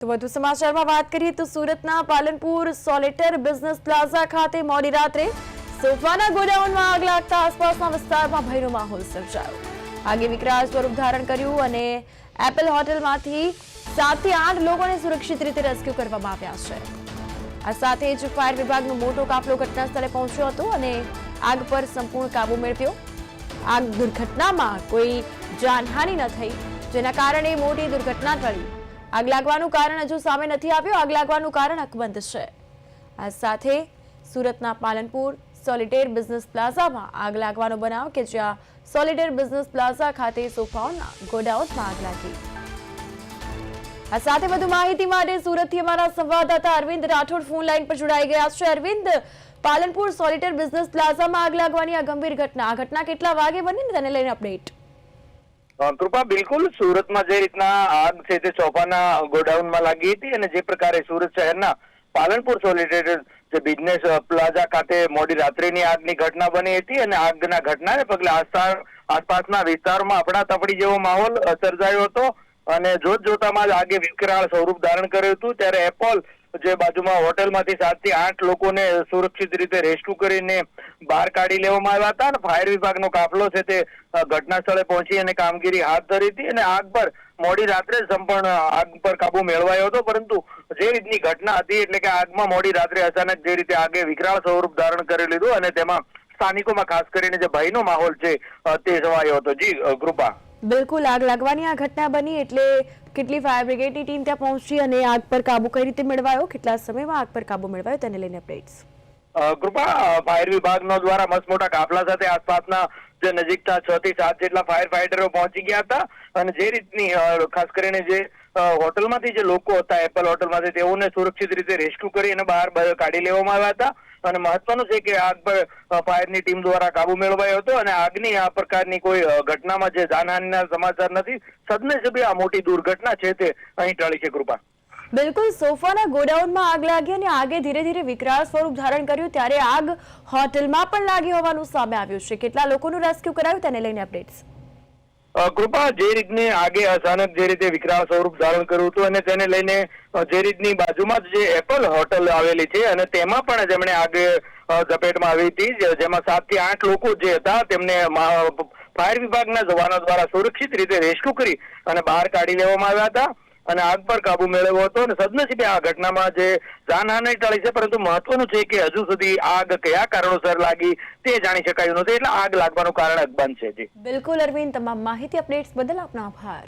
તો વધુ સમાચારમાં વાત કરીએ તો સુરતના પાલનપુર સોલિટર બિઝનેસ પ્લાઝા ખાતે મોડી રાત્રે સોફાના ગોડાઉનમાં આગ લાગતા આસપાસના વિસ્તારમાં ભયનો માહોલ સર્જાયો। આગે વિકરાળ સ્વરૂપ ધારણ કર્યું અને એપલ હોટલમાંથી 7 થી 8 લોકોને સુરક્ષિત રીતે રેસ્ક્યુ કરવામાં આવ્યા છે। આ સાથે જ ફાયર વિભાગનો મોટો કાફલો ઘટના સ્થળે પહોંચ્યો હતો અને આગ પર સંપૂર્ણ કાબુ મેળવ્યો। આગ દુર્ઘટનામાં કોઈ જાનહાનિ ન થઈ, જેના કારણે મોટી દુર્ઘટના ટળી। આગ લાગવાનું કારણ હજુ સામે નથી આવ્યું। આગ લાગવાનું કારણ અકબંધ છે। આ સાથે સુરતના પાલનપુર સોલિટેર બિઝનેસ પ્લાઝામાં આગ લાગવાનો બનાવ કે જ્યાં સોલિટેર બિઝનેસ પ્લાઝા ખાતે સોફાઓના ગોડાઉનમાં આગ લાગી। આ સાથે વધુ માહિતી માટે સુરતથી અમારા સંવાદદાતા અરવિંદ રાઠોડ ફોન લાઈન પર જોડાઈ ગયા છે। અરવિંદ, પાલનપુર સોલિટેર બિઝનેસ પ્લાઝામાં આગ લાગવાની આ ગંભીર ઘટના કેટલા વાગે બની ને તેને લઈને અપડેટ? કૃપા, બિલકુલ સુરતમાં જે રીતના આગ છે તે સોફાના ગોડાઉનમાં લાગી હતી અને જે પ્રકારે સુરત શહેરના પાલનપુર સોલિટેર જે બિઝનેસ પ્લાઝા ખાતે મોડી રાત્રિની આગની ઘટના બની હતી અને આગના ઘટનાને પગલે આસપાસના વિસ્તારમાં અફડાતફડી જેવો માહોલ સર્જાયો હતો અને જોતામાં જ આગે વિકરાળ સ્વરૂપ ધારણ કર્યું હતું। ત્યારે એપલ જે બાજુમાં હોટલમાંથી 7 થી 8 લોકોને સુરક્ષિત રીતે રેસ્ક્યુ કરીને બહાર કાઢી લેવામાં આવ્યા હતા અને ફાયર વિભાગનો કાફલો છે તે ઘટના સ્થળે પહોંચી અને કામગીરી હાથ ધરી હતી અને આગ પર મોડી રાત્રે સંપૂર્ણ આગ પર કાબુ મેળવાયો હતો। પરંતુ જે રીતની ઘટના હતી એટલે કે આગમાં મોડી રાત્રે અચાનક જે રીતે આગે વિકરાળ સ્વરૂપ ધારણ કરી લીધું અને તેમાં સ્થાનિકોમાં ખાસ કરીને જે ભયનો માહોલ છે તે છવાયો હતો। જી કૃપા, બિલકુલ, આગ લાગવાની આ ઘટના બની એટલે કેટલી ફાયર બ્રિગેડની ટીમ ત્યાં પહોંચી અને આગ પર કાબુ કઈ રીતે મેળવાયો, કેટલા સમયમાં આગ પર કાબુ મેળવાયો તેને લઈને અપડેટ્સ? કૃપા, ફાયર વિભાગનો દ્વારા મસ્ત મોટા કાફલા સાથે આસપાસના જે નજીકના 6 થી 7 જેટલા ફાયર ફાઈટરો પહોંચી ગયા હતા અને જે રીતની ખાસ કરીને જે હોટલમાંથી જે લોકો હતા એપલ હોટલમાંથી તેઓને સુરક્ષિત રીતે રેસ્ક્યુ કરી અને બહાર કાઢી લેવામાં આવ્યા હતા અને મહત્વનું છે કે આગ પર ફાયરની ટીમ દ્વારા કાબુ મેળવાયો હતો અને આગની આ પ્રકારની કોઈ ઘટનામાં જે જાનહાનિના સમાચાર નથી। સદનસીબે આ મોટી દુર્ઘટના છે તે અહીં ટળી છે। કૃપા, બિલકુલ, સોફાના ગોડાઉનમાં આગ લાગી અને આગે ધીરે ધીરે વિકરાળ સ્વરૂપ ધારણ કર્યું ત્યારે આગ હોટલમાં પણ લાગી હોવાનું સામે આવ્યું છે। કેટલા લોકોનું રેસ્ક્યુ કરાયું તેને લઈને અપડેટ્સ? કૃપા, જે રીતની આગે અચાનક જે રીતે વિકરાળ સ્વરૂપ ધારણ કર્યું હતું અને તેને લઈને જે રીતની બાજુમાં જ જે એપલ હોટલ આવેલી છે અને તેમાં પણ જેમણે આગે ઝપેટમાં આવી હતી, જેમાં 7 થી 8 લોકો જે હતા તેમને ફાયર વિભાગના જવાનો દ્વારા સુરક્ષિત રીતે રેસ્ક્યુ કરી અને બહાર કાઢી લેવામાં આવ્યા હતા અને આગ પર કાબુ મેળવ્યો હતો અને સદનસીબે આ ઘટનામાં જે જાનહાનિ ટળી છે, પરંતુ મહત્વનું છે કે હજુ સુધી આગ કયા કારણોસર લાગી તે જાણી શકાયું નથી, એટલે આગ લાગવાનું કારણ અકબંધ છે। જી બિલકુલ અરવિંદ, તમામ માહિતી અપડેટ્સ બદલ આપનો આભાર।